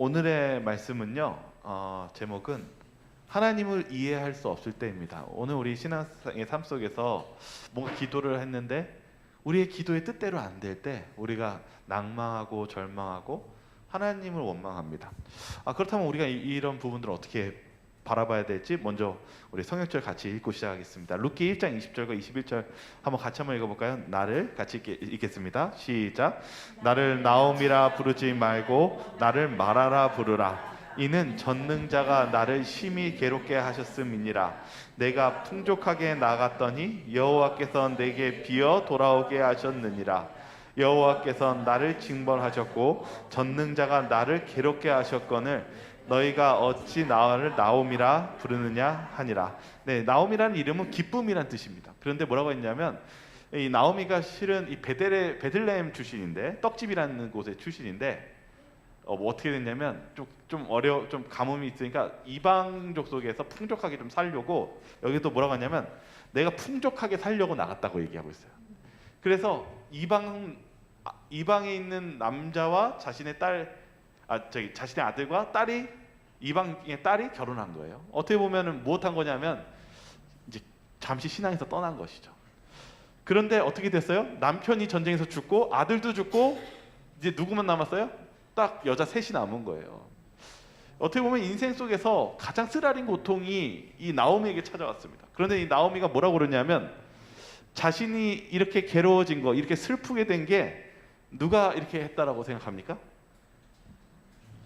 오늘의 말씀은요, 제목은 하나님을 이해할 수 없을 때입니다. 오늘 우리 신앙의 삶 속에서 뭔가 기도를 했는데 우리의 기도의 뜻대로 안 될 때 우리가 낭망하고 절망하고 하나님을 원망합니다. 그렇다면 우리가 이런 부분들을 어떻게 바라봐야 될지 먼저 우리 성경절 같이 읽고 시작하겠습니다. 룻기 1장 20절과 21절 한번 읽어볼까요? 나를 같이 읽겠습니다. 시작. 나를 나옴이라 부르지 말고 나를 마라라 부르라. 이는 전능자가 나를 심히 괴롭게 하셨음이니라. 내가 풍족하게 나갔더니 여호와께서 내게 비어 돌아오게 하셨느니라. 여호와께서 나를 징벌하셨고 전능자가 나를 괴롭게 하셨거늘 너희가 어찌 나를 나옴이라 부르느냐 하니라. 네, 나옴이라는 이름은 기쁨이란 뜻입니다. 그런데 뭐라고 했냐면 이 나오미가 실은 이 베들레헴 출신인데 떡집이라는 곳의 출신인데 뭐 어떻게 됐냐면 좀 가뭄이 있으니까 이방족 속에서 풍족하게 좀 살려고 여기 또 뭐라고 하냐면 내가 풍족하게 살려고 나갔다고 얘기하고 있어요. 그래서 이방에 있는 남자와 자신의 자신의 아들과 이방의 딸이 결혼한 거예요. 어떻게 보면은 무엇한 거냐면 이제 잠시 신앙에서 떠난 것이죠. 그런데 어떻게 됐어요? 남편이 전쟁에서 죽고 아들도 죽고 이제 누구만 남았어요? 딱 여자 셋이 남은 거예요. 어떻게 보면 인생 속에서 가장 쓰라린 고통이 이 나오미에게 찾아왔습니다. 그런데 이 나오미가 뭐라고 그러냐면 자신이 이렇게 괴로워진 거, 이렇게 슬프게 된 게 누가 이렇게 했다라고 생각합니까?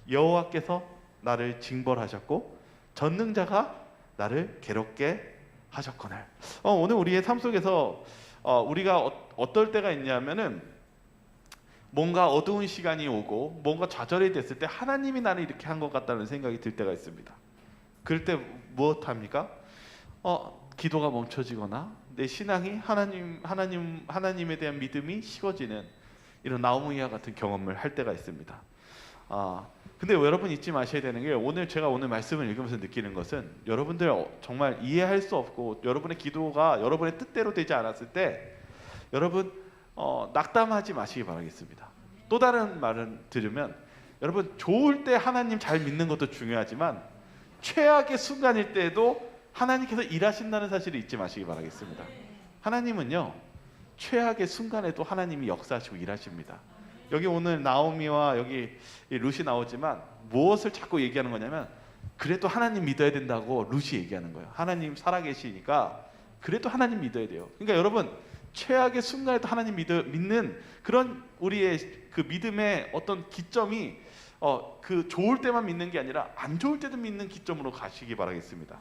여호와께서 나를 징벌하셨고 전능자가 나를 괴롭게 하셨거늘. 오늘 우리의 삶 속에서 우리가 어떨 때가 있냐면은 뭔가 어두운 시간이 오고 뭔가 좌절이 됐을 때 하나님이 나를 이렇게 한 것 같다는 생각이 들 때가 있습니다. 그럴 때 무엇합니까? 기도가 멈춰지거나 내 신앙이 하나님에 대한 믿음이 식어지는 이런 나오미와 같은 경험을 할 때가 있습니다. 근데 여러분 잊지 마셔야 되는 게 제가 오늘 말씀을 읽으면서 느끼는 것은 여러분들 정말 이해할 수 없고 여러분의 기도가 여러분의 뜻대로 되지 않았을 때 여러분 낙담하지 마시기 바라겠습니다. 또 다른 말을 들으면 여러분 좋을 때 하나님 잘 믿는 것도 중요하지만 최악의 순간일 때에도 하나님께서 일하신다는 사실을 잊지 마시기 바라겠습니다. 하나님은요 최악의 순간에도 하나님이 역사하시고 일하십니다. 여기 오늘 나오미와 여기 룻이 나오지만 무엇을 자꾸 얘기하는 거냐면 그래도 하나님 믿어야 된다고 룻이 얘기하는 거예요. 하나님 살아계시니까 그래도 하나님 믿어야 돼요. 그러니까 여러분 최악의 순간에도 하나님 믿는 그런 우리의 그 믿음의 어떤 기점이 그 좋을 때만 믿는 게 아니라 안 좋을 때도 믿는 기점으로 가시기 바라겠습니다.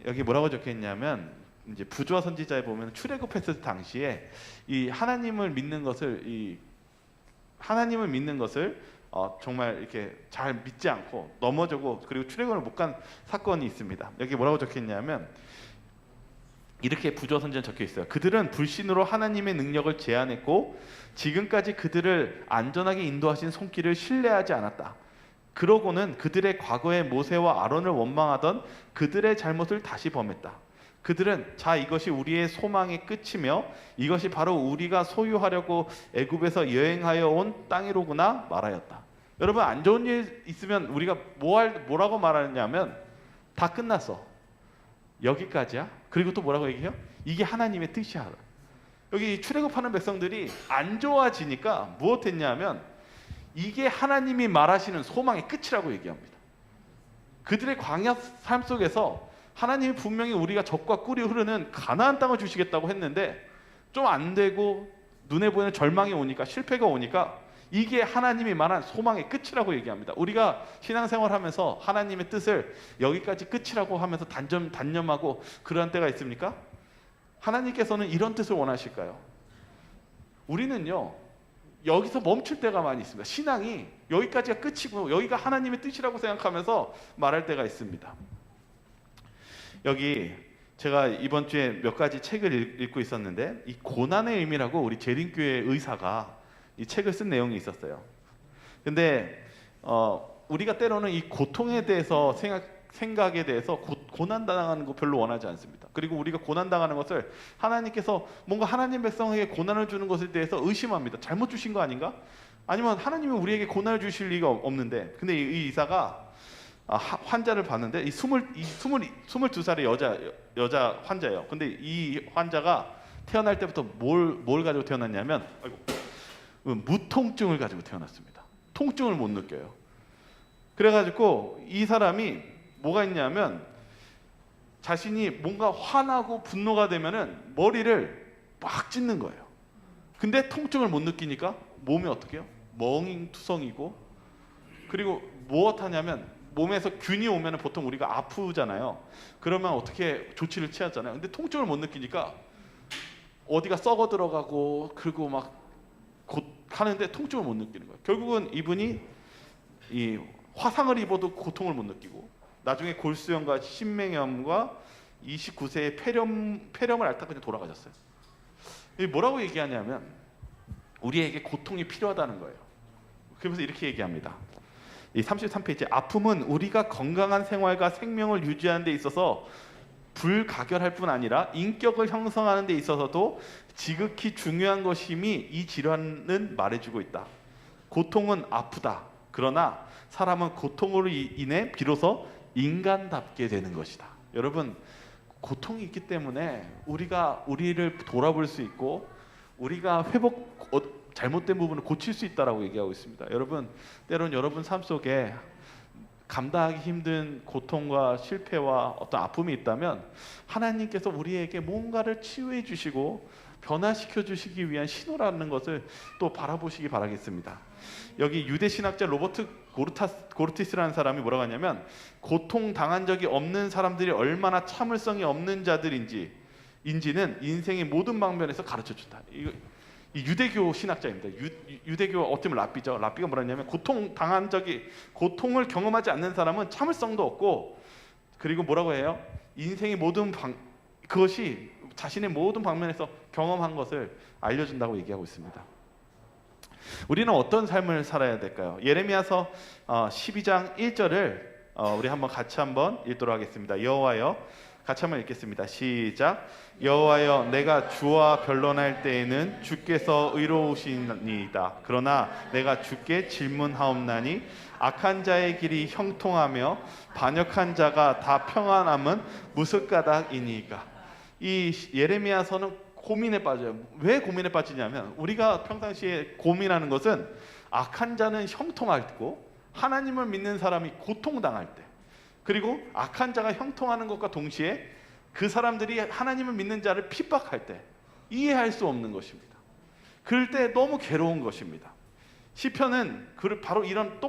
여기 뭐라고 적혀있냐면 이제 부조와 선지자에 보면 출애굽했을 당시에 이 하나님을 믿는 것을 정말 이렇게 잘 믿지 않고 넘어지고 그리고 출애굽을 못 간 사건이 있습니다. 여기 뭐라고 적혀있냐면 이렇게 부조와 선지자에 적혀 있어요. 그들은 불신으로 하나님의 능력을 제한했고 지금까지 그들을 안전하게 인도하신 손길을 신뢰하지 않았다. 그러고는 그들의 과거의 모세와 아론을 원망하던 그들의 잘못을 다시 범했다. 그들은 이것이 우리의 소망의 끝이며 이것이 바로 우리가 소유하려고 애굽에서 여행하여 온 땅이로구나 말하였다. 여러분 안 좋은 일 있으면 우리가 뭐라고 말하냐면 다 끝났어. 여기까지야. 그리고 또 뭐라고 얘기해요? 이게 하나님의 뜻이야. 여기 출애굽하는 백성들이 안 좋아지니까 무엇했냐면 이게 하나님이 말하시는 소망의 끝이라고 얘기합니다. 그들의 광야 삶 속에서 하나님이 분명히 우리가 젖과 꿀이 흐르는 가나안 땅을 주시겠다고 했는데 좀 안 되고 눈에 보이는 절망이 오니까 실패가 오니까 이게 하나님이 말한 소망의 끝이라고 얘기합니다. 우리가 신앙생활하면서 하나님의 뜻을 여기까지 끝이라고 하면서 단념하고 그러한 때가 있습니까? 하나님께서는 이런 뜻을 원하실까요? 우리는요 여기서 멈출 때가 많이 있습니다. 신앙이 여기까지가 끝이고 여기가 하나님의 뜻이라고 생각하면서 말할 때가 있습니다. 여기 제가 이번 주에 몇 가지 책을 읽고 있었는데 이 고난의 의미라고 우리 재림교회 의사가 이 책을 쓴 내용이 있었어요. 근데 우리가 때로는 이 고통에 대해서 생각에 대해서 고난 당하는 거 별로 원하지 않습니다. 그리고 우리가 고난 당하는 것을 하나님께서 뭔가 하나님 백성에게 고난을 주는 것에 대해서 의심합니다. 잘못 주신 거 아닌가? 아니면 하나님은 우리에게 고난을 주실 리가 없는데. 근데 이 이사가 환자를 봤는데 이 22살의 여자 환자예요. 근데 이 환자가 태어날 때부터 뭘 가지고 태어났냐면 무통증을 가지고 태어났습니다. 통증을 못 느껴요. 그래가지고 이 사람이 뭐가 있냐면 자신이 뭔가 화나고 분노가 되면은 머리를 막 찢는 거예요. 근데 통증을 못 느끼니까 몸이 어떻게 해요? 멍잉투성이고, 그리고 무엇하냐면 몸에서 균이 오면 보통 우리가 아프잖아요. 그러면 어떻게 조치를 취하잖아요. 근데 통증을 못 느끼니까 어디가 썩어 들어가고 그리고 막 곧 하는데 통증을 못 느끼는 거예요. 결국은 이분이 이 화상을 입어도 고통을 못 느끼고 나중에 골수염과 신맹염과 29세의 폐렴을 앓다가 그냥 돌아가셨어요. 이 뭐라고 얘기하냐면 우리에게 고통이 필요하다는 거예요. 그러면서 이렇게 얘기합니다. 이 33페이지, 아픔은 우리가 건강한 생활과 생명을 유지하는 데 있어서 불가결할 뿐 아니라 인격을 형성하는 데 있어서도 지극히 중요한 것임이 이 질환은 말해주고 있다. 고통은 아프다. 그러나 사람은 고통으로 인해 비로소 인간답게 되는 것이다. 여러분, 고통이 있기 때문에 우리가 우리를 돌아볼 수 있고 우리가 잘못된 부분을 고칠 수 있다라고 얘기하고 있습니다. 여러분, 때론 여러분 삶 속에 감당하기 힘든 고통과 실패와 어떤 아픔이 있다면 하나님께서 우리에게 뭔가를 치유해 주시고 변화시켜 주시기 위한 신호라는 것을 또 바라보시기 바라겠습니다. 여기 유대 신학자 로버트 고르티스라는 사람이 뭐라고 하냐면 고통 당한 적이 없는 사람들이 얼마나 참을성이 없는 자들인지는 인생의 모든 방면에서 가르쳐 준다. 이 유대교 신학자입니다. 유대교 어떻게 보면 랍비죠. 랍비가 뭐라냐면 고통을 경험하지 않는 사람은 참을성도 없고, 그리고 뭐라고 해요? 인생의 그것이 자신의 모든 방면에서 경험한 것을 알려준다고 얘기하고 있습니다. 우리는 어떤 삶을 살아야 될까요? 예레미야서 12장 1절을 우리 같이 한번 읽도록 하겠습니다. 여호와여, 같이 한번 읽겠습니다. 시작. 여호와여, 내가 주와 변론할 때에는 주께서 의로우시니이다. 그러나 내가 주께 질문하옵나니 악한 자의 길이 형통하며 반역한 자가 다 평안함은 무슨 까닭이니까. 이 예레미야서는 고민에 빠져요. 왜 고민에 빠지냐면 우리가 평상시에 고민하는 것은 악한 자는 형통하고 하나님을 믿는 사람이 고통당할 때, 그리고 악한 자가 형통하는 것과 동시에 그 사람들이 하나님을 믿는 자를 핍박할 때 이해할 수 없는 것입니다. 그럴 때 너무 괴로운 것입니다. 시편은 바로 이런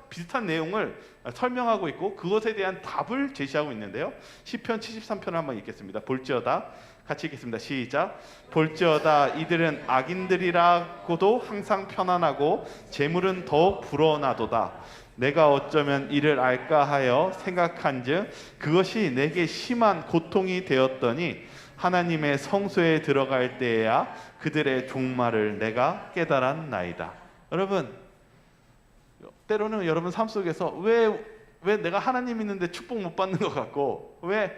비슷한 내용을 설명하고 있고 그것에 대한 답을 제시하고 있는데요. 시편 73편을 한번 읽겠습니다. 볼지어다, 같이 읽겠습니다. 시작. 볼지어다 이들은 악인들이라고도 항상 편안하고 재물은 더욱 불어나도다. 내가 어쩌면 이를 알까 하여 생각한즉 그것이 내게 심한 고통이 되었더니 하나님의 성소에 들어갈 때에야 그들의 종말을 내가 깨달았나이다. 여러분, 때로는 여러분 삶 속에서 왜 내가 하나님 있는데 축복 못 받는 것 같고, 왜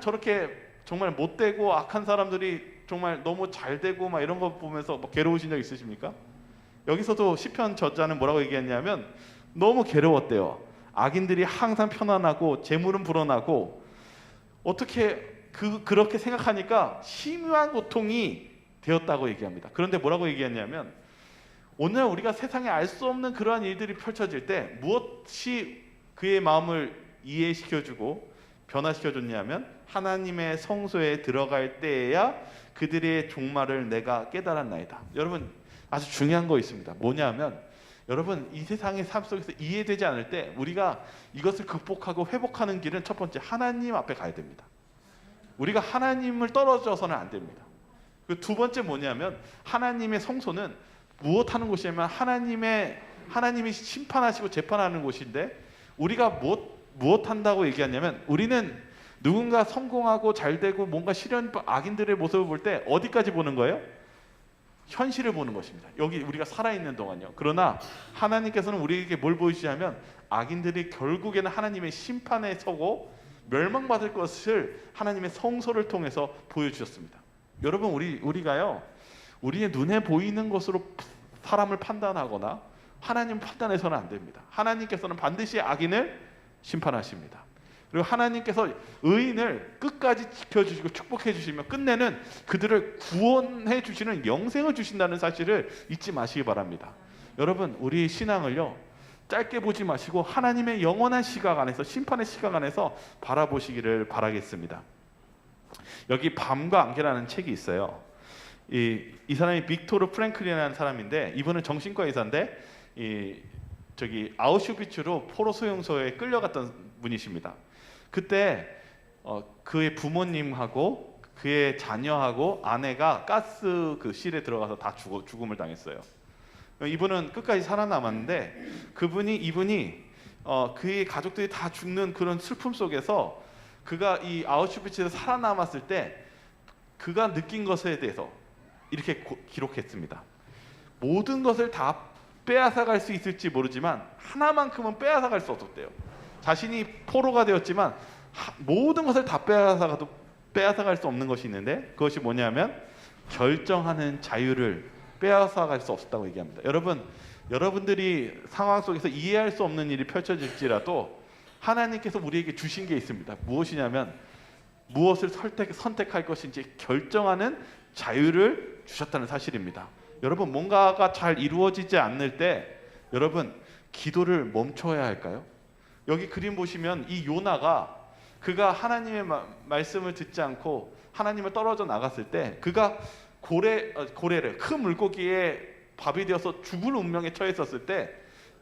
저렇게 정말 못되고 악한 사람들이 정말 너무 잘 되고 막 이런 거 보면서 괴로우신 적 있으십니까? 여기서도 시편 저자는 뭐라고 얘기했냐면 너무 괴로웠대요. 악인들이 항상 편안하고 재물은 불어나고, 어떻게 그렇게 생각하니까 심한 고통이 되었다고 얘기합니다. 그런데 뭐라고 얘기했냐면 오늘 우리가 세상에 알 수 없는 그러한 일들이 펼쳐질 때 무엇이 그의 마음을 이해시켜주고 변화시켜줬냐면 하나님의 성소에 들어갈 때에야 그들의 종말을 내가 깨달았나이다. 여러분, 아주 중요한 거 있습니다. 뭐냐면 여러분, 이 세상의 삶 속에서 이해되지 않을 때 우리가 이것을 극복하고 회복하는 길은 첫 번째 하나님 앞에 가야 됩니다. 우리가 하나님을 떨어져서는 안 됩니다. 그 두 번째 뭐냐면 하나님의 성소는 무엇하는 곳이냐면 하나님이 심판하시고 재판하는 곳인데, 우리가 무엇한다고 얘기하냐면 우리는 누군가 성공하고 잘되고 뭔가 악인들의 모습을 볼 때 어디까지 보는 거예요? 현실을 보는 것입니다. 여기 우리가 살아있는 동안요. 그러나 하나님께서는 우리에게 뭘 보이시냐면 악인들이 결국에는 하나님의 심판에 서고 멸망받을 것을 하나님의 성소를 통해서 보여주셨습니다. 여러분, 우리가요, 우리의 눈에 보이는 것으로 사람을 판단하거나 하나님 판단해서는 안 됩니다. 하나님께서는 반드시 악인을 심판하십니다. 그리고 하나님께서 의인을 끝까지 지켜주시고 축복해 주시며 끝내는 그들을 구원해 주시는 영생을 주신다는 사실을 잊지 마시기 바랍니다. 여러분, 우리 신앙을요, 짧게 보지 마시고 하나님의 영원한 시각 안에서, 심판의 시각 안에서 바라보시기를 바라겠습니다. 여기 밤과 안개라는 책이 있어요. 이 사람이 빅토르 프랭클린이라는 사람인데, 이분은 정신과 의사인데 저기 아우슈비츠로 포로 수용소에 끌려갔던 분이십니다. 그때 그의 부모님하고 그의 자녀하고 아내가 가스 그 실에 들어가서 다 죽음을 당했어요. 이분은 끝까지 살아남았는데 이분이 그의 가족들이 다 죽는 그런 슬픔 속에서 그가 이 아우슈비츠에서 살아남았을 때 그가 느낀 것에 대해서 이렇게 기록했습니다. 모든 것을 다 빼앗아갈 수 있을지 모르지만 하나만큼은 빼앗아갈 수 없었대요. 자신이 포로가 되었지만 모든 것을 다 빼앗아갈 수 없는 것이 있는데, 그것이 뭐냐면 결정하는 자유를 빼앗아갈 수 없었다고 얘기합니다. 여러분들이 상황 속에서 이해할 수 없는 일이 펼쳐질지라도 하나님께서 우리에게 주신 게 있습니다. 무엇이냐면 무엇을 선택할 것인지 결정하는 자유를 주셨다는 사실입니다. 여러분, 뭔가가 잘 이루어지지 않을 때 여러분, 기도를 멈춰야 할까요? 여기 그림 보시면 이 요나가 그가 하나님의 말씀을 듣지 않고 하나님을 떨어져 나갔을 때 그가 고래를 큰 물고기에 밥이 되어서 죽을 운명에 처했었을 때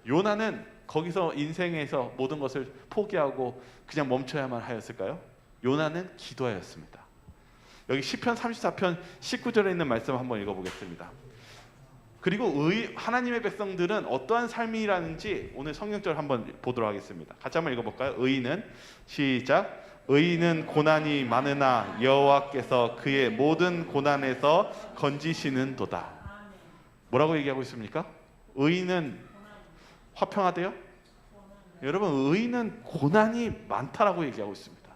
요나는 거기서 인생에서 모든 것을 포기하고 그냥 멈춰야만 하였을까요? 요나는 기도하였습니다. 여기 시편 34편 19절에 있는 말씀 한번 읽어보겠습니다. 그리고 하나님의 백성들은 어떠한 삶이라는지 오늘 성경절 한번 보도록 하겠습니다. 같이 한번 읽어볼까요? 의인은, 시작, 의인은 고난이 많으나 여호와께서 그의 모든 고난에서 건지시는도다. 뭐라고 얘기하고 있습니까? 의인은 화평하대요? 여러분, 의인은 고난이 많다라고 얘기하고 있습니다.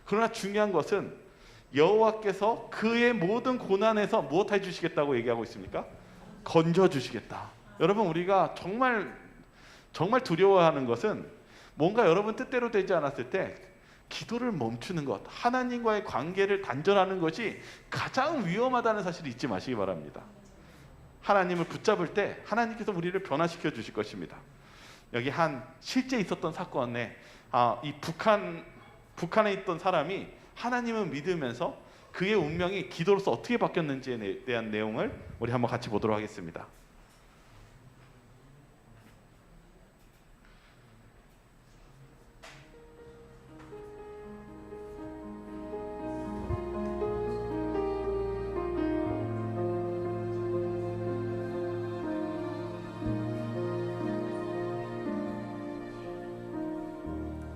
그러나 중요한 것은 여호와께서 그의 모든 고난에서 무엇 해주시겠다고 얘기하고 있습니까? 건져주시겠다. 여러분, 우리가 정말 두려워하는 것은 뭔가 여러분 뜻대로 되지 않았을 때 기도를 멈추는 것, 하나님과의 관계를 단절하는 것이 가장 위험하다는 사실을 잊지 마시기 바랍니다. 하나님을 붙잡을 때 하나님께서 우리를 변화시켜 주실 것입니다. 여기 실제 있었던 사건에 이 북한에 있던 사람이 하나님을 믿으면서 그의 운명이 기도로서 어떻게 바뀌었는지에 대한 내용을 우리 한번 같이 보도록 하겠습니다.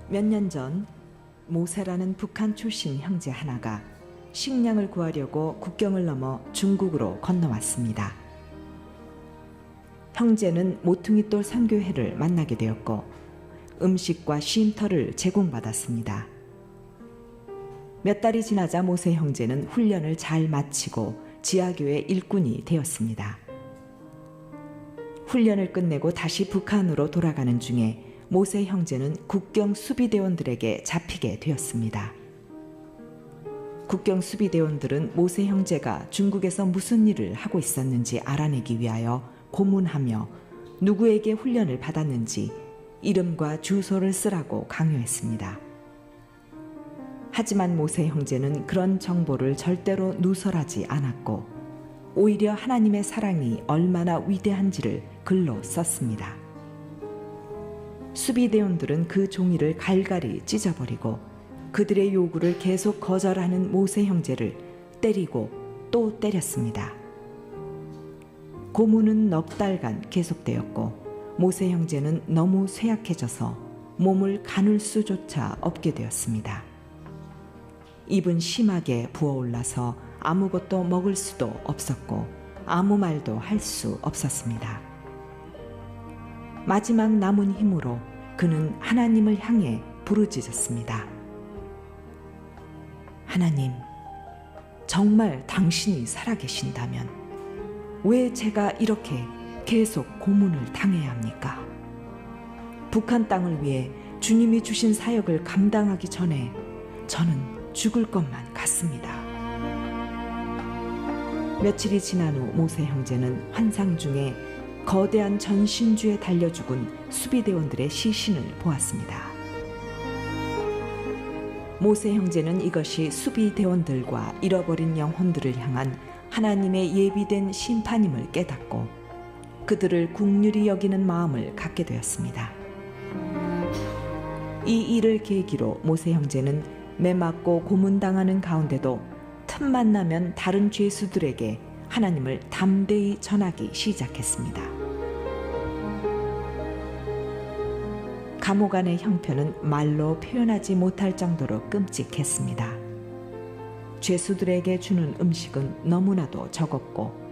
몇 년 전 모세라는 북한 출신 형제 하나가 식량을 구하려고 국경을 넘어 중국으로 건너왔습니다. 형제는 모퉁이돌 선교회를 만나게 되었고 음식과 쉼터를 제공받았습니다. 몇 달이 지나자 모세 형제는 훈련을 잘 마치고 지하교회 일꾼이 되었습니다. 훈련을 끝내고 다시 북한으로 돌아가는 중에 모세 형제는 국경 수비대원들에게 잡히게 되었습니다. 국경 수비대원들은 모세 형제가 중국에서 무슨 일을 하고 있었는지 알아내기 위하여 고문하며 누구에게 훈련을 받았는지 이름과 주소를 쓰라고 강요했습니다. 하지만 모세 형제는 그런 정보를 절대로 누설하지 않았고 오히려 하나님의 사랑이 얼마나 위대한지를 글로 썼습니다. 수비대원들은 그 종이를 갈갈이 찢어버리고 그들의 요구를 계속 거절하는 모세 형제를 때리고 또 때렸습니다. 고문은 넉 달간 계속되었고 모세 형제는 너무 쇠약해져서 몸을 가눌 수조차 없게 되었습니다. 입은 심하게 부어올라서 아무것도 먹을 수도 없었고 아무 말도 할 수 없었습니다. 마지막 남은 힘으로 그는 하나님을 향해 부르짖었습니다. 하나님, 정말 당신이 살아계신다면 왜 제가 이렇게 계속 고문을 당해야 합니까? 북한 땅을 위해 주님이 주신 사역을 감당하기 전에 저는 죽을 것만 같습니다. 며칠이 지난 후 모세 형제는 환상 중에 거대한 전신주에 달려 죽은 수비대원들의 시신을 보았습니다. 모세 형제는 이것이 수비대원들과 잃어버린 영혼들을 향한 하나님의 예비된 심판임을 깨닫고 그들을 긍휼히 여기는 마음을 갖게 되었습니다. 이 일을 계기로 모세 형제는 매맞고 고문당하는 가운데도 틈만 나면 다른 죄수들에게 하나님을 담대히 전하기 시작했습니다. 감옥 안의 형편은 말로 표현하지 못할 정도로 끔찍했습니다. 죄수들에게 주는 음식은 너무나도 적었고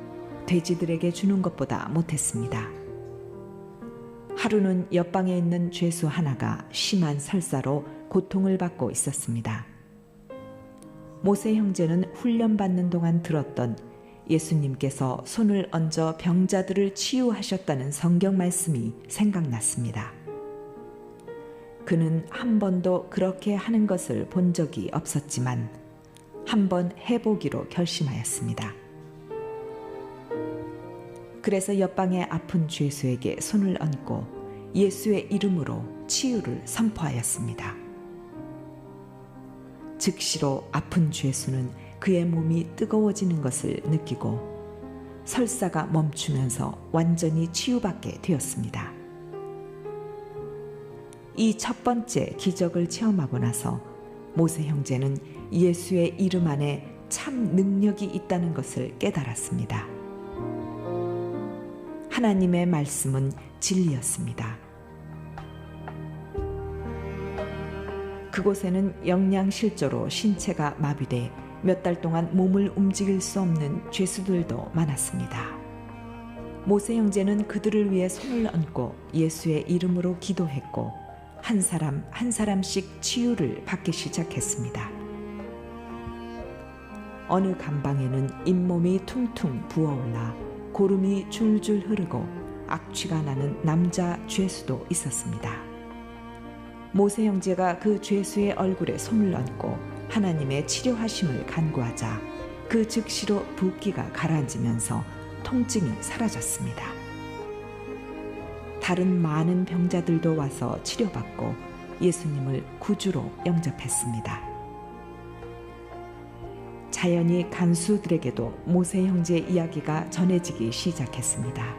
돼지들에게 주는 것보다 못했습니다. 하루는 옆방에 있는 죄수 하나가 심한 설사로 고통을 받고 있었습니다. 모세 형제는 훈련받는 동안 들었던 예수님께서 손을 얹어 병자들을 치유하셨다는 성경 말씀이 생각났습니다. 그는 한 번도 그렇게 하는 것을 본 적이 없었지만 한번 해보기로 결심하였습니다. 그래서 옆방의 아픈 죄수에게 손을 얹고 예수의 이름으로 치유를 선포하였습니다. 즉시로 아픈 죄수는 그의 몸이 뜨거워지는 것을 느끼고 설사가 멈추면서 완전히 치유받게 되었습니다. 이 첫 번째 기적을 체험하고 나서 모세 형제는 예수의 이름 안에 참 능력이 있다는 것을 깨달았습니다. 하나님의 말씀은 진리였습니다. 그곳에는 영양실조로 신체가 마비돼 몇 달 동안 몸을 움직일 수 없는 죄수들도 많았습니다. 모세 형제는 그들을 위해 손을 얹고 예수의 이름으로 기도했고 한 사람 한 사람씩 치유를 받기 시작했습니다. 어느 감방에는 잇몸이 퉁퉁 부어올라 고름이 줄줄 흐르고 악취가 나는 남자 죄수도 있었습니다. 모세 형제가 그 죄수의 얼굴에 손을 얹고 하나님의 치료하심을 간구하자 그 즉시로 붓기가 가라앉으면서 통증이 사라졌습니다. 다른 많은 병자들도 와서 치료받고 예수님을 구주로 영접했습니다. 자연히 간수들에게도 모세 형제 이야기가 전해지기 시작했습니다.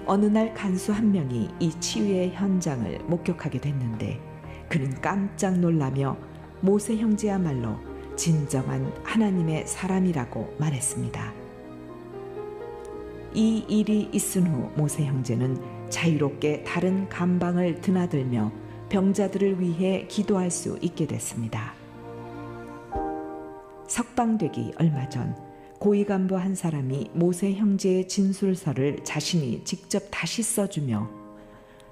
어느 날 간수 한 명이 이 치유의 현장을 목격하게 됐는데 그는 깜짝 놀라며 모세 형제야말로 진정한 하나님의 사람이라고 말했습니다. 이 일이 있은 후 모세 형제는 자유롭게 다른 감방을 드나들며 병자들을 위해 기도할 수 있게 됐습니다. 석방되기 얼마 전 고위 간부 한 사람이 모세 형제의 진술서를 자신이 직접 다시 써주며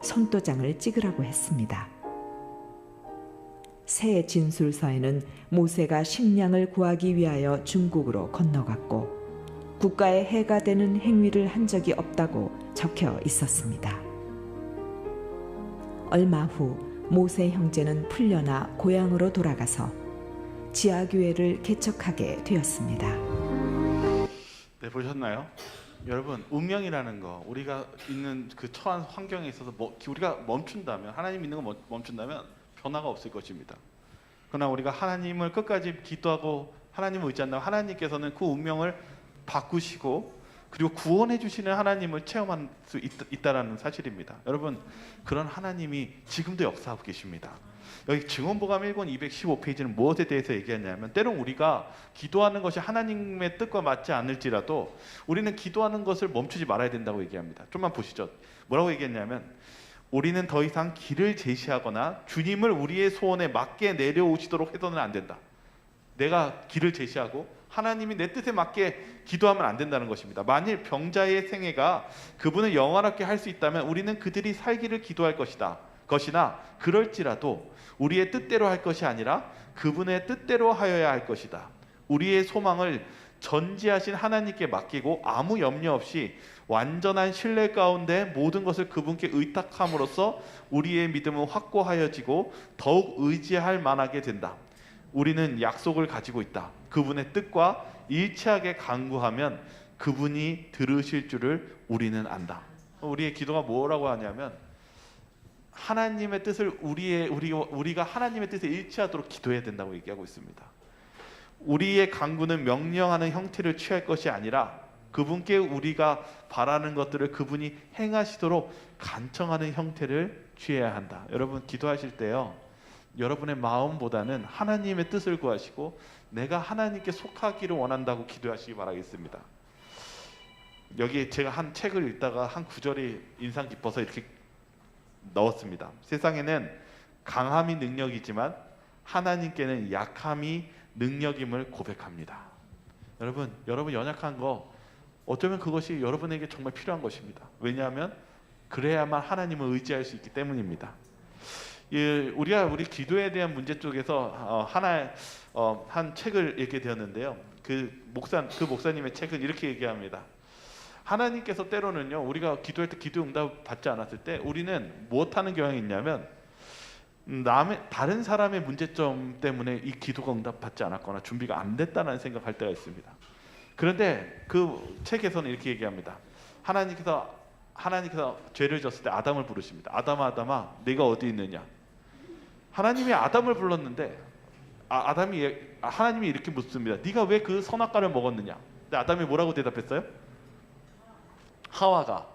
손도장을 찍으라고 했습니다. 새 진술서에는 모세가 식량을 구하기 위하여 중국으로 건너갔고 국가에 해가 되는 행위를 한 적이 없다고 적혀 있었습니다. 얼마 후 모세 형제는 풀려나 고향으로 돌아가서 지하교회를 개척하게 되었습니다. 네, 보셨나요? 여러분, 운명이라는 거, 우리가 있는 그 처한 환경에 있어서 우리가 멈춘다면, 하나님 있는 거 멈춘다면 변화가 없을 것입니다. 그러나 우리가 하나님을 끝까지 기도하고 하나님을 의지한다면 하나님께서는 그 운명을 바꾸시고 그리고 구원해 주시는 하나님을 체험할 수 있다라는 사실입니다. 여러분, 그런 하나님이 지금도 역사하고 계십니다. 여기 증언보감 1권 215페이지는 무엇에 대해서 얘기하냐면, 때론 우리가 기도하는 것이 하나님의 뜻과 맞지 않을지라도 우리는 기도하는 것을 멈추지 말아야 된다고 얘기합니다. 좀만 보시죠. 뭐라고 얘기했냐면, 우리는 더 이상 길을 제시하거나 주님을 우리의 소원에 맞게 내려오시도록 해서는 안 된다. 내가 길을 제시하고 하나님이 내 뜻에 맞게 기도하면 안 된다는 것입니다. 만일 병자의 생애가 그분을 영원하게 할 수 있다면 우리는 그들이 살기를 기도할 것이다. 것이나 그럴지라도 우리의 뜻대로 할 것이 아니라 그분의 뜻대로 하여야 할 것이다. 우리의 소망을 전지하신 하나님께 맡기고 아무 염려 없이 완전한 신뢰 가운데 모든 것을 그분께 의탁함으로써 우리의 믿음은 확고하여지고 더욱 의지할 만하게 된다. 우리는 약속을 가지고 있다. 그분의 뜻과 일치하게 간구하면 그분이 들으실 줄을 우리는 안다. 우리의 기도가 뭐라고 하냐면 하나님의 뜻을 우리가 하나님의 뜻에 일치하도록 기도해야 된다고 얘기하고 있습니다. 우리의 간구는 명령하는 형태를 취할 것이 아니라 그분께 우리가 바라는 것들을 그분이 행하시도록 간청하는 형태를 취해야 한다. 여러분 기도하실 때요, 여러분의 마음보다는 하나님의 뜻을 구하시고 내가 하나님께 속하기를 원한다고 기도하시기 바라겠습니다. 여기 제가 한 책을 읽다가 한 구절이 인상 깊어서 이렇게 넣었습니다. 세상에는 강함이 능력이지만 하나님께는 약함이 능력임을 고백합니다. 여러분 연약한 거 어쩌면 그것이 여러분에게 정말 필요한 것입니다. 왜냐하면 그래야만 하나님을 의지할 수 있기 때문입니다. 우리 기도에 대한 문제 쪽에서 한 책을 읽게 되었는데요. 그 목사님의 책은 이렇게 얘기합니다. 하나님께서 때로는요, 우리가 기도할 때 기도 응답 받지 않았을 때 우리는 무엇하는 경향이 있냐면 다른 사람의 문제점 때문에 이 기도가 응답받지 않았거나 준비가 안 됐다는 생각할 때가 있습니다. 그런데 그 책에서는 이렇게 얘기합니다. 하나님께서 죄를 졌을 때 아담을 부르십니다. 아담아 네가 어디 있느냐. 하나님이 아담을 불렀는데 하나님이 이렇게 묻습니다. 네가 왜 그 선악과를 먹었느냐. 근데 아담이 뭐라고 대답했어요? 하와가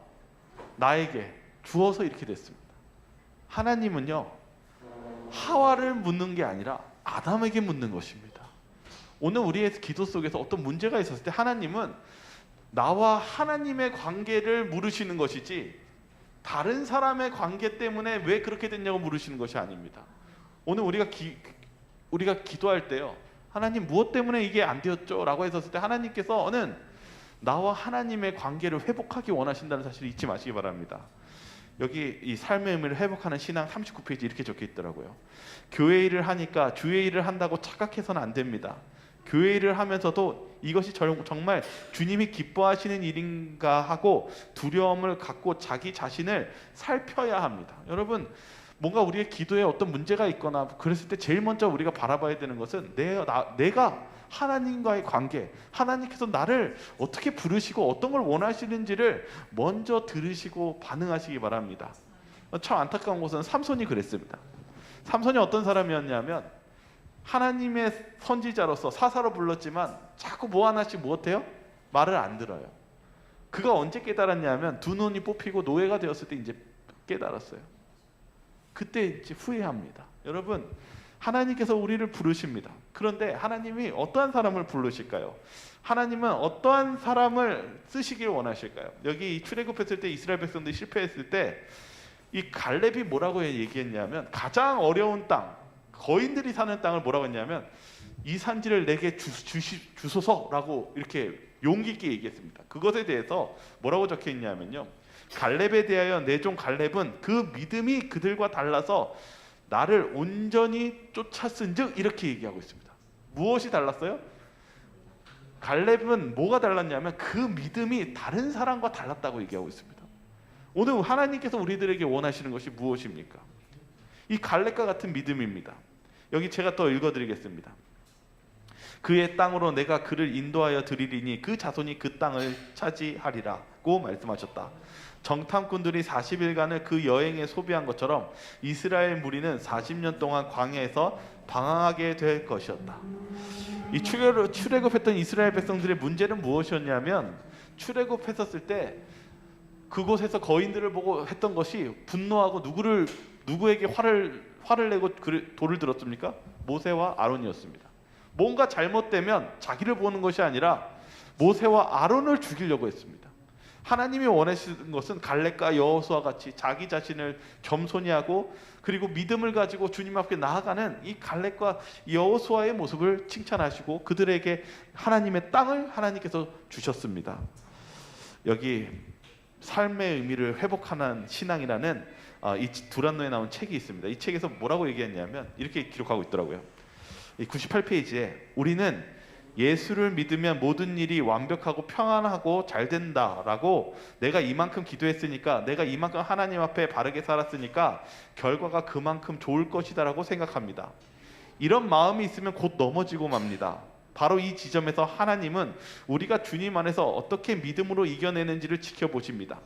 나에게 주어서 이렇게 됐습니다. 하나님은요, 하와를 묻는 게 아니라 아담에게 묻는 것입니다. 오늘 우리의 기도 속에서 어떤 문제가 있었을 때 하나님은 나와 하나님의 관계를 물으시는 것이지 다른 사람의 관계 때문에 왜 그렇게 됐냐고 물으시는 것이 아닙니다. 오늘 우리가 기도할 때요, 하나님 무엇 때문에 이게 안 되었죠? 라고 했었을 때 하나님께서는 나와 하나님의 관계를 회복하기 원하신다는 사실을 잊지 마시기 바랍니다. 여기 이 삶의 의미를 회복하는 신앙 39페이지 이렇게 적혀 있더라고요. 교회 일을 하니까 주의 일을 한다고 착각해서는 안 됩니다. 교회 일을 하면서도 이것이 정말 주님이 기뻐하시는 일인가 하고 두려움을 갖고 자기 자신을 살펴야 합니다. 여러분, 뭔가 우리의 기도에 어떤 문제가 있거나 그랬을 때 제일 먼저 우리가 바라봐야 되는 것은 내가 하나님과의 관계, 하나님께서 나를 어떻게 부르시고 어떤 걸 원하시는지를 먼저 들으시고 반응하시기 바랍니다. 참 안타까운 것은 삼손이 그랬습니다. 삼손이 어떤 사람이었냐면 하나님의 선지자로서 사사로 불렀지만 자꾸 뭐 하나씩 못해요? 말을 안 들어요. 그가 언제 깨달았냐면 두 눈이 뽑히고 노예가 되었을 때 이제 깨달았어요. 그때 이제 후회합니다. 여러분, 하나님께서 우리를 부르십니다. 그런데 하나님이 어떠한 사람을 부르실까요? 하나님은 어떠한 사람을 쓰시길 원하실까요? 여기 출애굽했을 때 이스라엘 백성들이 실패했을 때 이 갈렙이 뭐라고 얘기했냐면 가장 어려운 땅, 거인들이 사는 땅을 뭐라고 했냐면 이 산지를 내게 주소서라고 이렇게 용기 있게 얘기했습니다. 그것에 대해서 뭐라고 적혀 있냐면요, 갈렙에 대하여 내 종 갈렙은 그 믿음이 그들과 달라서 나를 온전히 쫓았은즉 이렇게 얘기하고 있습니다. 무엇이 달랐어요? 갈렙은 뭐가 달랐냐면 그 믿음이 다른 사람과 달랐다고 얘기하고 있습니다. 오늘 하나님께서 우리들에게 원하시는 것이 무엇입니까? 이 갈렙과 같은 믿음입니다. 여기 제가 더 읽어드리겠습니다. 그의 땅으로 내가 그를 인도하여 드리리니 그 자손이 그 땅을 차지하리라고 말씀하셨다. 정탐꾼들이 40일간을 그 여행에 소비한 것처럼 이스라엘 무리는 40년 동안 광야에서 방황하게 될 것이었다. 이 출애굽했던 이스라엘 백성들의 문제는 무엇이었냐면 출애굽했었을 때 그곳에서 거인들을 보고 했던 것이 분노하고 누구에게 화를 내고 돌을 들었습니까? 모세와 아론이었습니다. 뭔가 잘못되면 자기를 보는 것이 아니라 모세와 아론을 죽이려고 했습니다. 하나님이 원하시는 것은 갈렙과 여호수아와 같이 자기 자신을 겸손히 하고 그리고 믿음을 가지고 주님 앞에 나아가는 이 갈렙과 여호수아의 모습을 칭찬하시고 그들에게 하나님의 땅을 하나님께서 주셨습니다. 여기 삶의 의미를 회복하는 신앙이라는 이 두란노에 나온 책이 있습니다. 이 책에서 뭐라고 얘기했냐면 이렇게 기록하고 있더라고요. 이 98페이지에 우리는 예수를 믿으면 모든 일이 완벽하고 평안하고 잘 된다라고, 내가 이만큼 기도했으니까, 내가 이만큼 하나님 앞에 바르게 살았으니까 결과가 그만큼 좋을 것이다라고 생각합니다. 이런 마음이 있으면 곧 넘어지고 맙니다. 바로 이 지점에서 하나님은 우리가 주님 안에서 어떻게 믿음으로 이겨내는지를 지켜보십니다.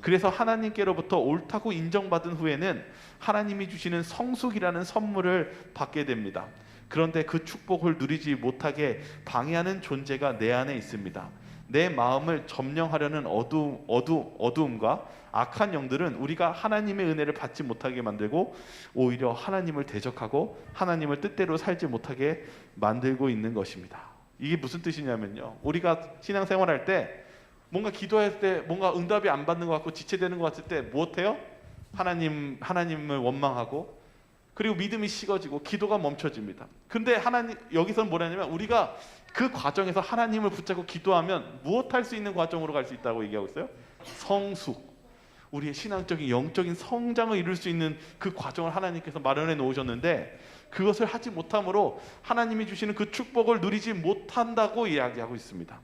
그래서 하나님께로부터 옳다고 인정받은 후에는 하나님이 주시는 성숙이라는 선물을 받게 됩니다. 그런데 그 축복을 누리지 못하게 방해하는 존재가 내 안에 있습니다. 내 마음을 점령하려는 어두움과 악한 영들은 우리가 하나님의 은혜를 받지 못하게 만들고 오히려 하나님을 대적하고 하나님을 뜻대로 살지 못하게 만들고 있는 것입니다. 이게 무슨 뜻이냐면요, 우리가 신앙생활할 때 뭔가 기도할 때 뭔가 응답이 안 받는 것 같고 지체되는 것 같을 때 무엇해요? 하나님을 원망하고, 그리고 믿음이 식어지고 기도가 멈춰집니다. 근데 하나님 여기서는 뭐냐면, 우리가 그 과정에서 하나님을 붙잡고 기도하면 무엇할 수 있는 과정으로 갈 수 있다고 얘기하고 있어요? 성숙. 우리의 신앙적인 영적인 성장을 이룰 수 있는 그 과정을 하나님께서 마련해 놓으셨는데, 그것을 하지 못함으로 하나님이 주시는 그 축복을 누리지 못한다고 이야기하고 있습니다.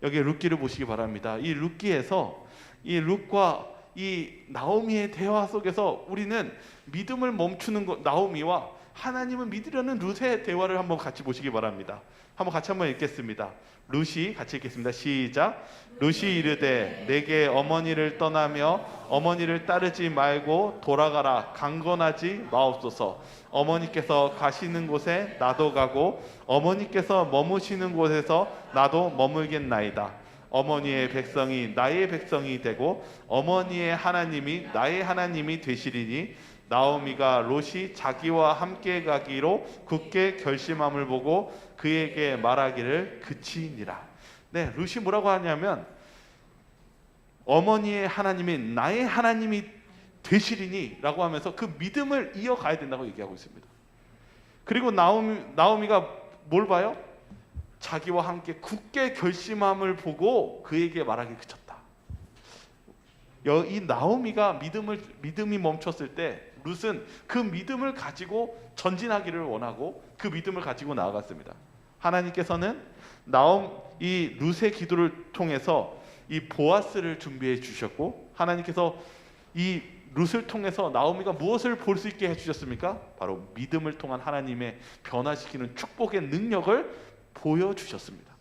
여기 룻기를 보시기 바랍니다. 이 룻기에서 이 룻과 이 나오미의 대화 속에서 우리는 믿음을 멈추는 것, 나오미와 하나님을 믿으려는 룻의 대화를 한번 같이 보시기 바랍니다. 같이 한번 읽겠습니다. 룻이 같이 읽겠습니다. 시작. 룻이 이르되 내게 어머니를 떠나며 어머니를 따르지 말고 돌아가라. 강건하지 마옵소서. 어머니께서 가시는 곳에 나도 가고 어머니께서 머무시는 곳에서 나도 머물겠나이다. 어머니의 백성이 나의 백성이 되고 어머니의 하나님이 나의 하나님이 되시리니, 나오미가 롯이 자기와 함께 가기로 굳게 결심함을 보고 그에게 말하기를 그치니라. 네, 롯이 뭐라고 하냐면 어머니의 하나님이 나의 하나님이 되시리니 라고 하면서 그 믿음을 이어가야 된다고 얘기하고 있습니다. 그리고 나오미가 뭘 봐요? 자기와 함께 굳게 결심함을 보고 그에게 말하기 그쳤다. 이 나오미가 믿음이 멈췄을 때 룻은 그 믿음을 가지고 전진하기를 원하고 그 믿음을 가지고 나아갔습니다. 하나님께서는 이 룻의 기도를 통해서 이 보아스를 준비해 주셨고, 하나님께서 이 룻을 통해서 나오미가 무엇을 볼 수 있게 해주셨습니까? 바로 믿음을 통한 하나님의 변화시키는 축복의 능력을 보여주셨습니다.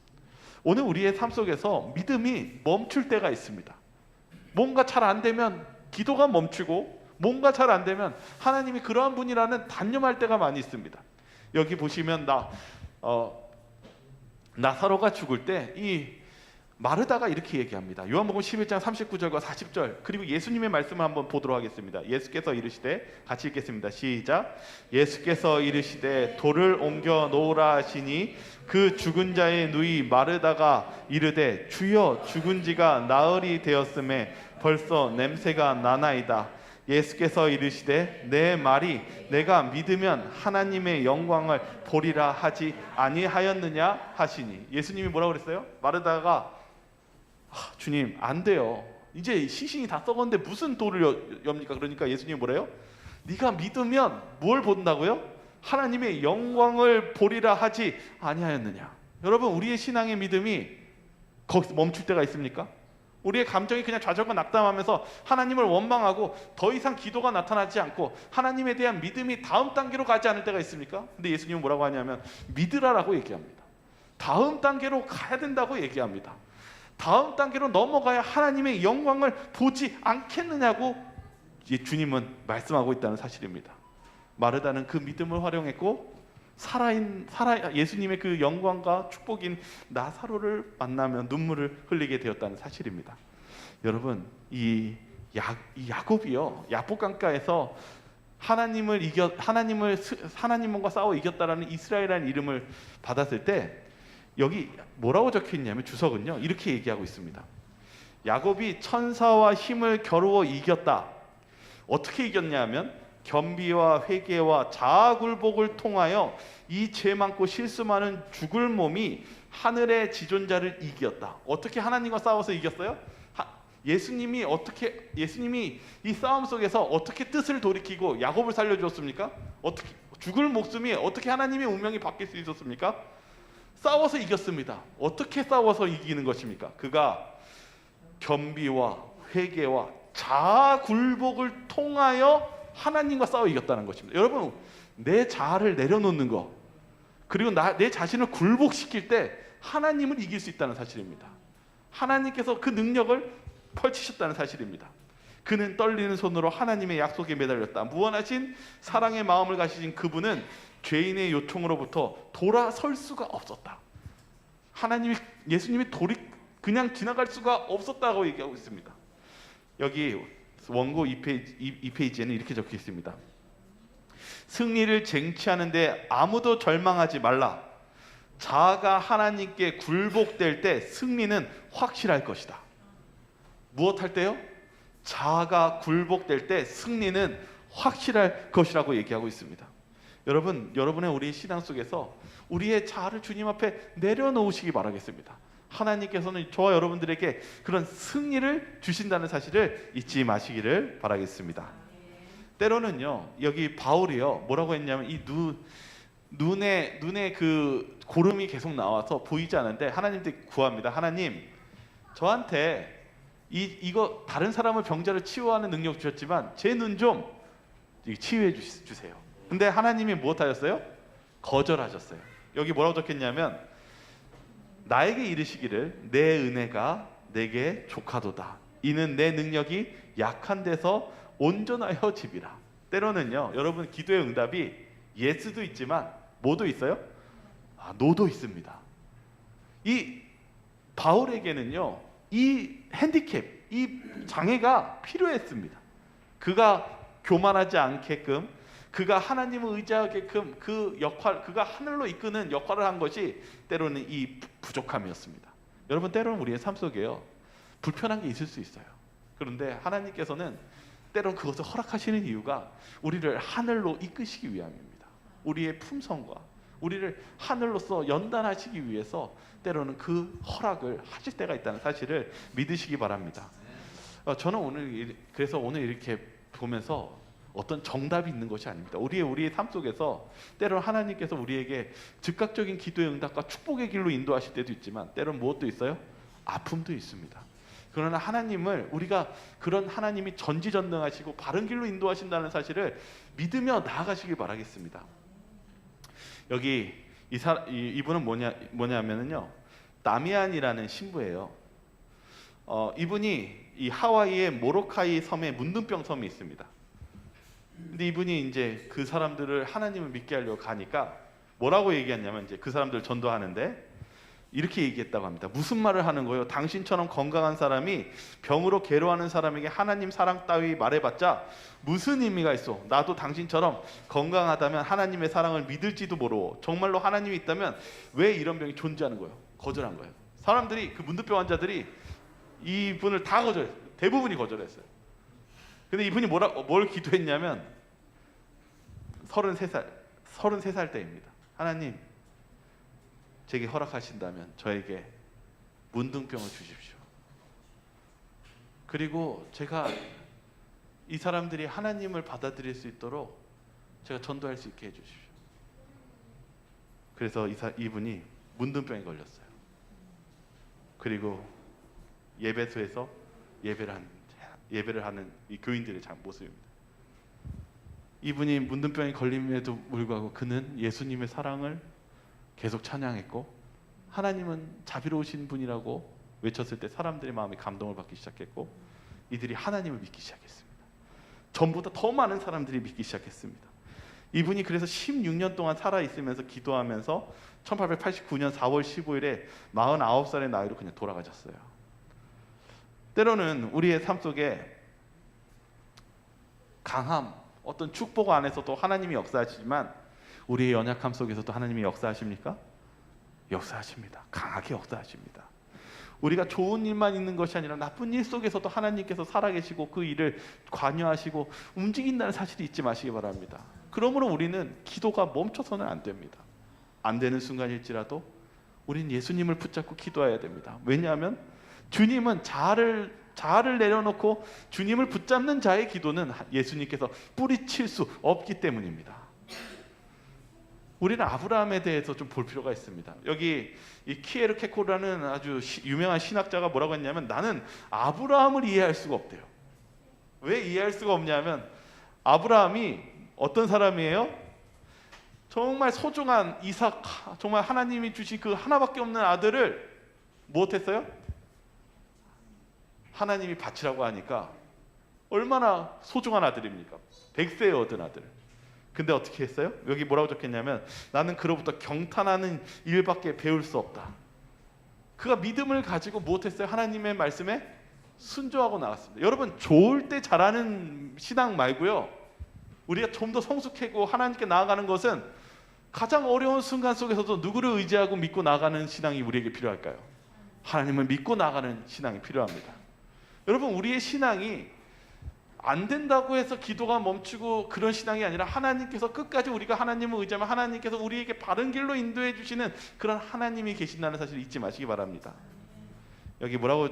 오늘 우리의 삶 속에서 믿음이 멈출 때가 있습니다. 뭔가 잘 안 되면 기도가 멈추고, 뭔가 잘 안 되면 하나님이 그러한 분이라는 단념할 때가 많이 있습니다. 여기 보시면 나사로가 죽을 때 이 마르다가 이렇게 얘기합니다. 요한복음 11장 39절과 40절, 그리고 예수님의 말씀을 한번 보도록 하겠습니다. 예수께서 이르시되, 같이 읽겠습니다. 시작. 예수께서 이르시되 돌을 옮겨 놓으라 하시니 그 죽은 자의 누이 마르다가 이르되 주여, 죽은 지가 나흘이 되었음에 벌써 냄새가 나나이다. 예수께서 이르시되 내 말이 내가 믿으면 하나님의 영광을 보리라 하지 아니하였느냐 하시니. 예수님이 뭐라고 그랬어요? 마르다가 주님 안 돼요, 이제 시신이 다 썩었는데 무슨 돌을 엽니까? 그러니까 예수님이 뭐래요? 네가 믿으면 뭘 본다고요? 하나님의 영광을 보리라 하지 아니하였느냐. 여러분, 우리의 신앙의 믿음이 거기서 멈출 때가 있습니까? 우리의 감정이 그냥 좌절과 낙담하면서 하나님을 원망하고 더 이상 기도가 나타나지 않고 하나님에 대한 믿음이 다음 단계로 가지 않을 때가 있습니까? 근데 예수님은 뭐라고 하냐면 믿으라라고 얘기합니다. 다음 단계로 가야 된다고 얘기합니다. 다음 단계로 넘어가야 하나님의 영광을 보지 않겠느냐고 주님은 말씀하고 있다는 사실입니다. 마르다는 그 믿음을 활용했고 예수님의 그 영광과 축복인 나사로를 만나면 눈물을 흘리게 되었다는 사실입니다. 여러분, 이 야곱이요, 야복강가에서 하나님과 싸워 이겼다라는 이스라엘이라는 이름을 받았을 때 여기 뭐라고 적혀 있냐면, 주석은요 이렇게 얘기하고 있습니다. 야곱이 천사와 힘을 겨루어 이겼다. 어떻게 이겼냐면 겸비와 회개와 자아굴복을 통하여 이 죄 많고 실수 많은 죽을 몸이 하늘의 지존자를 이겼다. 어떻게 하나님과 싸워서 이겼어요? 예수님이 이 싸움 속에서 어떻게 뜻을 돌이키고 야곱을 살려주었습니까? 어떻게 죽을 목숨이 어떻게 하나님의 운명이 바뀔 수 있었습니까? 싸워서 이겼습니다. 어떻게 싸워서 이기는 것입니까? 그가 겸비와 회개와 자아 굴복을 통하여 하나님과 싸워 이겼다는 것입니다. 여러분, 내 자아를 내려놓는 것, 그리고 내 자신을 굴복시킬 때 하나님을 이길 수 있다는 사실입니다. 하나님께서 그 능력을 펼치셨다는 사실입니다. 그는 떨리는 손으로 하나님의 약속에 매달렸다. 무한하신 사랑의 마음을 가지신 그분은 죄인의 요청으로부터 돌아설 수가 없었다. 예수님이 그냥 지나갈 수가 없었다고 얘기하고 있습니다. 여기 원고 2페이지에는 이렇게 적혀 있습니다. 승리를 쟁취하는데 아무도 절망하지 말라. 자아가 하나님께 굴복될 때 승리는 확실할 것이다. 무엇할 때요? 자아가 굴복될 때 승리는 확실할 것이라고 얘기하고 있습니다. 여러분의 우리 신앙 속에서 우리의 자아를 주님 앞에 내려놓으시기 바라겠습니다. 하나님께서는 저와 여러분들에게 그런 승리를 주신다는 사실을 잊지 마시기를 바라겠습니다. 때로는요, 여기 바울이요, 뭐라고 했냐면 이 눈에 그 고름이 계속 나와서 보이지 않는데 하나님께 구합니다. 하나님, 저한테 이거 다른 사람의 병자를 치유하는 능력 주셨지만 제 눈 좀 치유해 주세요. 근데 하나님이 무엇하셨어요? 거절하셨어요. 여기 뭐라고 적혔냐면 나에게 이르시기를 내 은혜가 내게 족하도다. 이는 내 능력이 약한 데서 온전하여 집이라. 때로는요, 여러분, 기도의 응답이 예스도 있지만 뭐도 있어요? 노도 있습니다. 이 바울에게는요, 이 핸디캡, 이 장애가 필요했습니다. 그가 교만하지 않게끔, 그가 하나님을 의지하게끔 그 역할, 그가 하늘로 이끄는 역할을 한 것이 때로는 이 부족함이었습니다. 여러분, 때로는 우리의 삶 속에요, 불편한 게 있을 수 있어요. 그런데 하나님께서는 때로는 그것을 허락하시는 이유가 우리를 하늘로 이끄시기 위함입니다. 우리의 품성과 우리를 하늘로서 연단하시기 위해서 때로는 그 허락을 하실 때가 있다는 사실을 믿으시기 바랍니다. 저는 그래서 오늘 이렇게 보면서 어떤 정답이 있는 것이 아닙니다. 우리의 삶 속에서 때로는 하나님께서 우리에게 즉각적인 기도의 응답과 축복의 길로 인도하실 때도 있지만 때로는 무엇도 있어요? 아픔도 있습니다. 그러나 우리가 그런 하나님이 전지전능하시고 바른 길로 인도하신다는 사실을 믿으며 나아가시길 바라겠습니다. 여기 이분은 뭐냐면은요, 나미안이라는 신부예요. 이분이 이 하와이의 모로카이 섬에 문둥병 섬이 있습니다. 근데 이분이 이제 그 사람들을 하나님을 믿게 하려고 가니까 뭐라고 얘기했냐면, 이제 그 사람들 전도하는데 이렇게 얘기했다고 합니다. 무슨 말을 하는 거예요? 당신처럼 건강한 사람이 병으로 괴로워하는 사람에게 하나님 사랑 따위 말해봤자 무슨 의미가 있어? 나도 당신처럼 건강하다면 하나님의 사랑을 믿을지도 모르고 정말로 하나님이 있다면 왜 이런 병이 존재하는 거예요? 거절한 거예요. 사람들이, 그 문둥병 환자들이 이분을 다 거절했어요. 대부분이 거절했어요. 근데 이분이 뭘 기도했냐면 33살 때입니다. 하나님, 제게 허락하신다면 저에게 문둥병을 주십시오. 그리고 제가 이 사람들이 하나님을 받아들일 수 있도록 제가 전도할 수 있게 해주십시오. 그래서 이분이 문둥병에 걸렸어요. 그리고 예배소에서 예배를 하는 이 교인들의 모습입니다. 이분이 문둥병에 걸림에도 불구하고 그는 예수님의 사랑을 계속 찬양했고, 하나님은 자비로우신 분이라고 외쳤을 때 사람들의 마음이 감동을 받기 시작했고, 이들이 하나님을 믿기 시작했습니다. 전보다 더 많은 사람들이 믿기 시작했습니다. 이분이 그래서 16년 동안 살아있으면서 기도하면서 1889년 4월 15일에 49살의 나이로 그냥 돌아가셨어요. 때로는 우리의 삶 속에 강함, 어떤 축복 안에서도 하나님이 역사하시지만 우리의 연약함 속에서도 하나님이 역사하십니까? 역사하십니다. 강하게 역사하십니다. 우리가 좋은 일만 있는 것이 아니라 나쁜 일 속에서도 하나님께서 살아계시고 그 일을 관여하시고 움직인다는 사실을 잊지 마시기 바랍니다. 그러므로 우리는 기도가 멈춰서는 안 됩니다. 안 되는 순간일지라도 우리는 예수님을 붙잡고 기도해야 됩니다. 왜냐하면 주님은 자아를 자아를 내려놓고 주님을 붙잡는 자의 기도는 예수님께서 뿌리칠 수 없기 때문입니다. 우리는 아브라함에 대해서 좀 볼 필요가 있습니다. 여기 이 키에르 케코라는 아주 유명한 신학자가 뭐라고 했냐면, 나는 아브라함을 이해할 수가 없대요. 왜 이해할 수가 없냐면, 아브라함이 어떤 사람이에요? 정말 소중한 이삭, 정말 하나님이 주신 그 하나밖에 없는 아들을 무엇했어요? 하나님이 바치라고 하니까 얼마나 소중한 아들입니까? 100세에 얻은 아들. 근데 어떻게 했어요? 여기 뭐라고 적혔냐면, 나는 그로부터 경탄하는 일밖에 배울 수 없다. 그가 믿음을 가지고 무엇했어요? 하나님의 말씀에 순종하고 나갔습니다. 여러분, 좋을 때 잘하는 신앙 말고요, 우리가 좀 더 성숙하고 하나님께 나아가는 것은 가장 어려운 순간 속에서도 누구를 의지하고 믿고 나아가는 신앙이 우리에게 필요할까요? 하나님을 믿고 나아가는 신앙이 필요합니다. 여러분, 우리의 신앙이 안 된다고 해서 기도가 멈추고 그런 신앙이 아니라, 하나님께서 끝까지 우리가 하나님을 의지하면 하나님께서 우리에게 바른 길로 인도해 주시는 그런 하나님이 계신다는 사실을 잊지 마시기 바랍니다. 여기 뭐라고,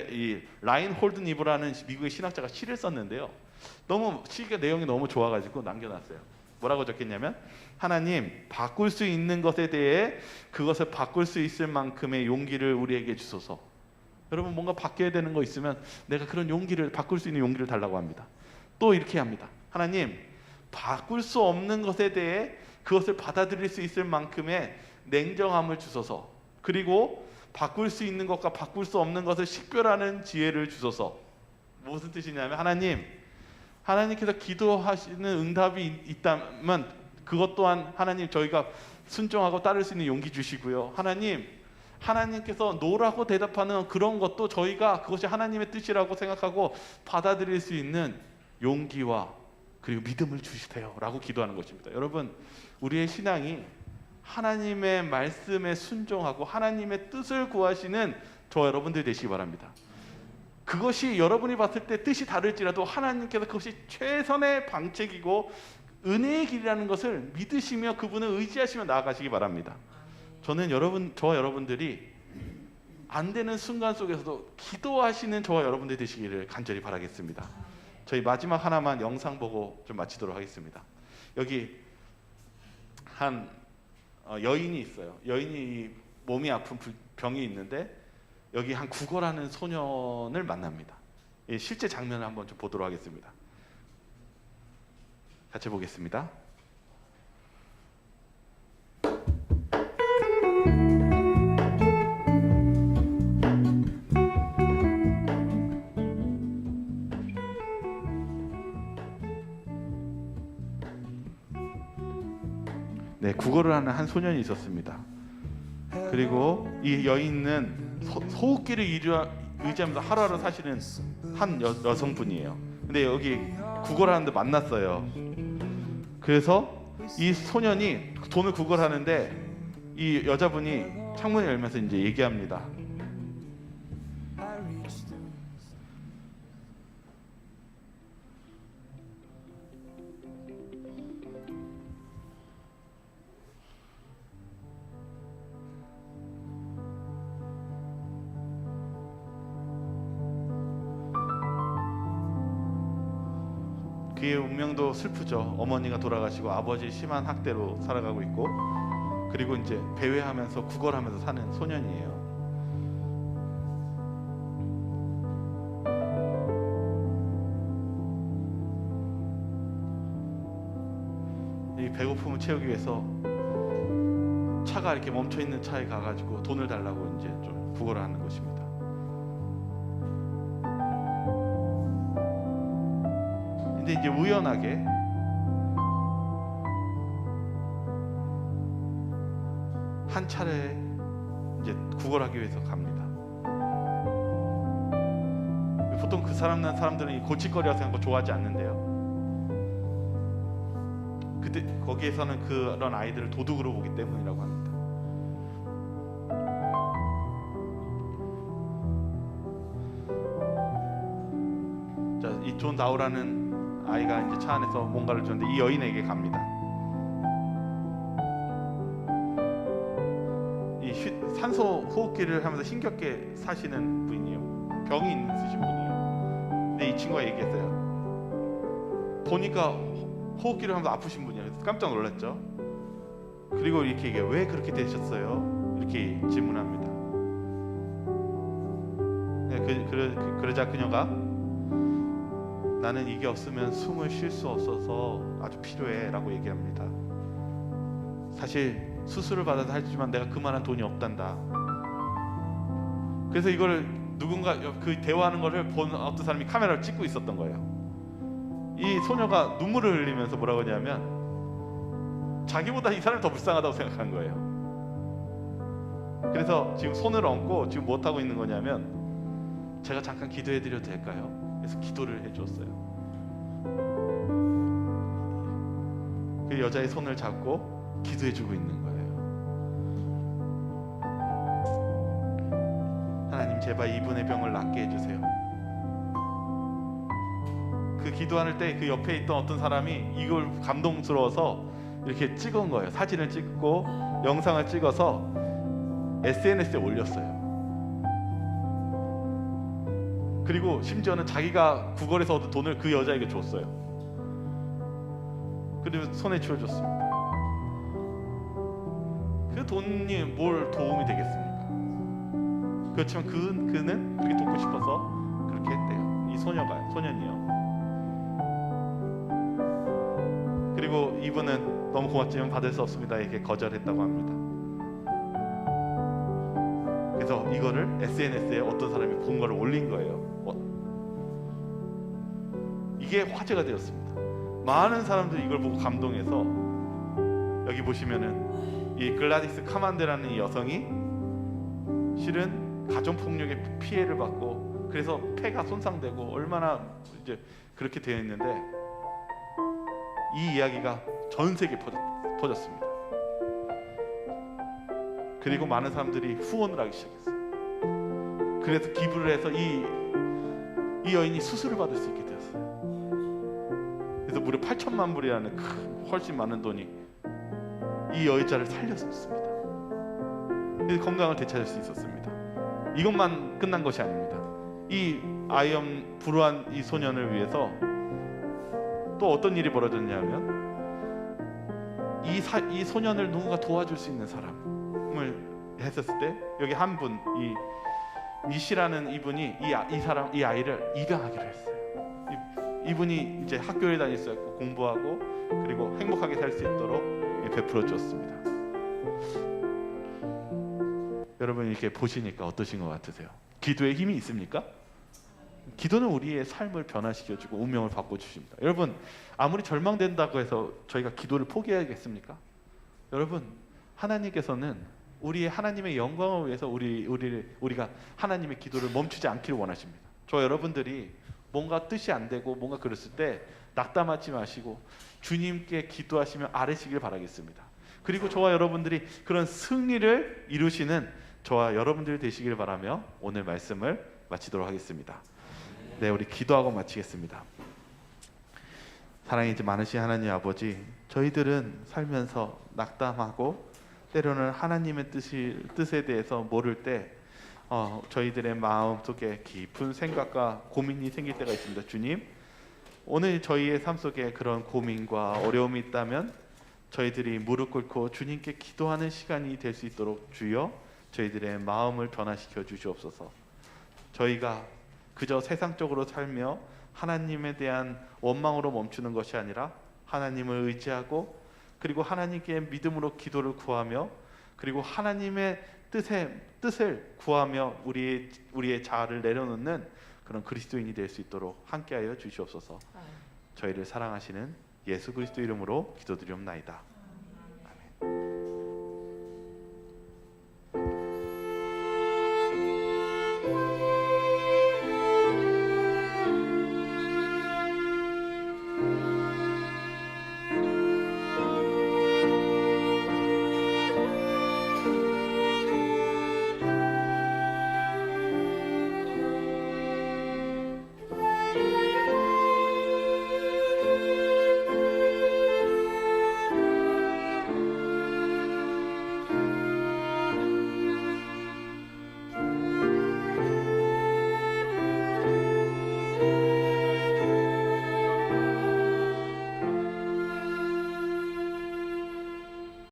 이 라인 홀드 니브라는 미국의 신학자가 시를 썼는데요, 너무 시가 내용이 너무 좋아가지고 남겨놨어요. 뭐라고 적혔냐면, 하나님, 바꿀 수 있는 것에 대해 그것을 바꿀 수 있을 만큼의 용기를 우리에게 주소서. 여러분, 뭔가 바뀌어야 되는 거 있으면 내가 그런 용기를, 바꿀 수 있는 용기를 달라고 합니다. 또 이렇게 합니다. 하나님, 바꿀 수 없는 것에 대해 그것을 받아들일 수 있을 만큼의 냉정함을 주소서. 그리고 바꿀 수 있는 것과 바꿀 수 없는 것을 식별하는 지혜를 주소서. 무슨 뜻이냐면, 하나님께서 기도하시는 응답이 있다면 그것 또한 하나님, 저희가 순종하고 따를 수 있는 용기 주시고요. 하나님께서 노라고 대답하는 그런 것도 저희가 그것이 하나님의 뜻이라고 생각하고 받아들일 수 있는 용기와 그리고 믿음을 주시세요 라고 기도하는 것입니다. 여러분, 우리의 신앙이 하나님의 말씀에 순종하고 하나님의 뜻을 구하시는 저와 여러분들이 되시기 바랍니다. 그것이 여러분이 봤을 때 뜻이 다를지라도 하나님께서 그것이 최선의 방책이고 은혜의 길이라는 것을 믿으시며 그분을 의지하시며 나아가시기 바랍니다. 저는 저와 여러분들이 안 되는 순간 속에서도 기도하시는 저와 여러분들이 되시기를 간절히 바라겠습니다. 저희 마지막 하나만 영상 보고 좀 마치도록 하겠습니다. 여기 한 여인이 있어요. 여인이 몸이 아픈 병이 있는데, 여기 한 구걸하는 소년을 만납니다. 실제 장면을 한번 좀 보도록 하겠습니다. 같이 보겠습니다. 네, 구걸을 하는 한 소년이 있었습니다. 그리고 이 여인은 소웃기를 의지하면서 하루하루 사시는 한 여성분이에요. 근데 여기 구걸하는데 만났어요. 그래서 이 소년이 돈을 구걸하는데 이 여자분이 창문을 열면서 이제 얘기합니다. 그의 운명도 슬프죠. 어머니가 돌아가시고 아버지 심한 학대로 살아가고 있고, 그리고 이제 배회하면서 구걸하면서 사는 소년이에요. 이 배고픔을 채우기 위해서 차가 이렇게 멈춰 있는 차에 가가지고 돈을 달라고 이제 좀 구걸을 하는 것입니다. 근데 이제 우연하게 한 차례 이제 구걸하기 위해서 갑니다. 보통 그 사람들은 이 골칫거리라고 생각하고 좋아하지 않는데요. 그때 거기에서는 그런 아이들을 도둑으로 보기 때문이라고 합니다. 자, 이 존 다우라는 아이가 이제 차 안에서 뭔가를 줬는데 이 여인에게 갑니다. 이 산소 호흡기를 하면서 힘겹게 사시는 분이에요. 병이 있으신 분이에요. 근데 이 친구가 얘기했어요. 보니까 호흡기를 하면서 아프신 분이에요. 그래서 깜짝 놀랐죠. 그리고 이렇게 얘기해요. 왜 그렇게 되셨어요? 이렇게 질문합니다. 그러자 그녀가 나는 이게 없으면 숨을 쉴 수 없어서 아주 필요해 라고 얘기합니다. 사실 수술을 받아서 하지만 내가 그만한 돈이 없단다. 그래서 이걸 누군가 그 대화하는 거를 본 어떤 사람이 카메라를 찍고 있었던 거예요. 이 소녀가 눈물을 흘리면서 뭐라고 하냐면 자기보다 이 사람이 더 불쌍하다고 생각한 거예요. 그래서 지금 손을 얹고 지금 뭐 하고 있는 거냐면 제가 잠깐 기도해 드려도 될까요? 그래서 기도를 해줬어요. 그 여자의 손을 잡고 기도해 주고 있는 거예요. 하나님 제발 이분의 병을 낫게 해주세요. 그 기도할 때 그 옆에 있던 어떤 사람이 이걸 감동스러워서 이렇게 찍은 거예요. 사진을 찍고 영상을 찍어서 SNS에 올렸어요. 그리고 심지어는 자기가 구걸해서 얻은 돈을 그 여자에게 줬어요. 그리고 손에 쥐어줬습니다. 그 돈이 뭘 도움이 되겠습니까? 그렇지만 그는 그렇게 돕고 싶어서 그렇게 했대요. 이 소년이요. 그리고 이분은 너무 고맙지만 받을 수 없습니다. 이렇게 거절했다고 합니다. 그래서 이거를 SNS에 어떤 사람이 본 거를 올린 거예요. 이게 화제가 되었습니다. 많은 사람들이 이걸 보고 감동해서 여기 보시면은 이 글라디스 카만데라는 이 여성이 실은 가정폭력의 피해를 받고 그래서 폐가 손상되고 얼마나 이제 그렇게 되어 있는데 이 이야기가 전 세계에 퍼졌습니다. 그리고 많은 사람들이 후원을 하기 시작했어요. 그래서 기부를 해서 이 여인이 수술을 받을 수 있게 되었어요. 그래서 무려 8천만 불이라는 훨씬 많은 돈이 이 여자를 살렸습니다. 그래서 건강을 되찾을 수 있었습니다. 이것만 끝난 것이 아닙니다. 이 불우한 이 소년을 위해서 또 어떤 일이 벌어졌냐면 이 소년을 누군가 도와줄 수 있는 사람을 했었을 때 여기 한 분, 이 미시라는 이분이 이 아이를 입양하기로 했어요. 이분이 이제 학교에 다닐 수 있고 공부하고 그리고 행복하게 살 수 있도록 베풀어 주었습니다. 여러분 이렇게 보시니까 어떠신 것 같으세요? 기도에 힘이 있습니까? 기도는 우리의 삶을 변화시켜주고 운명을 바꿔주십니다. 여러분 아무리 절망된다고 해서 저희가 기도를 포기해야겠습니까? 여러분 하나님께서는 하나님의 영광을 위해서 우리가 하나님의 기도를 멈추지 않기를 원하십니다. 저 여러분들이 뭔가 뜻이 안 되고 뭔가 그랬을 때 낙담하지 마시고 주님께 기도하시며 아뢰시길 바라겠습니다. 그리고 저와 여러분들이 그런 승리를 이루시는 저와 여러분들이 되시길 바라며 오늘 말씀을 마치도록 하겠습니다. 네, 우리 기도하고 마치겠습니다. 사랑이 많으신 하나님 아버지, 저희들은 살면서 낙담하고 때로는 하나님의 뜻에 대해서 모를 때 저희들의 마음속에 깊은 생각과 고민이 생길 때가 있습니다. 주님, 오늘 저희의 삶 속에 그런 고민과 어려움이 있다면 저희들이 무릎 꿇고 주님께 기도하는 시간이 될 수 있도록 주여 저희들의 마음을 변화시켜 주시옵소서. 저희가 그저 세상적으로 살며 하나님에 대한 원망으로 멈추는 것이 아니라 하나님을 의지하고 그리고 하나님께 믿음으로 기도를 구하며 그리고 하나님의 뜻을 구하며 우리의 자아를 내려놓는 그런 그리스도인이 될 수 있도록 함께하여 주시옵소서. 저희를 사랑하시는 예수 그리스도 이름으로 기도드리옵나이다.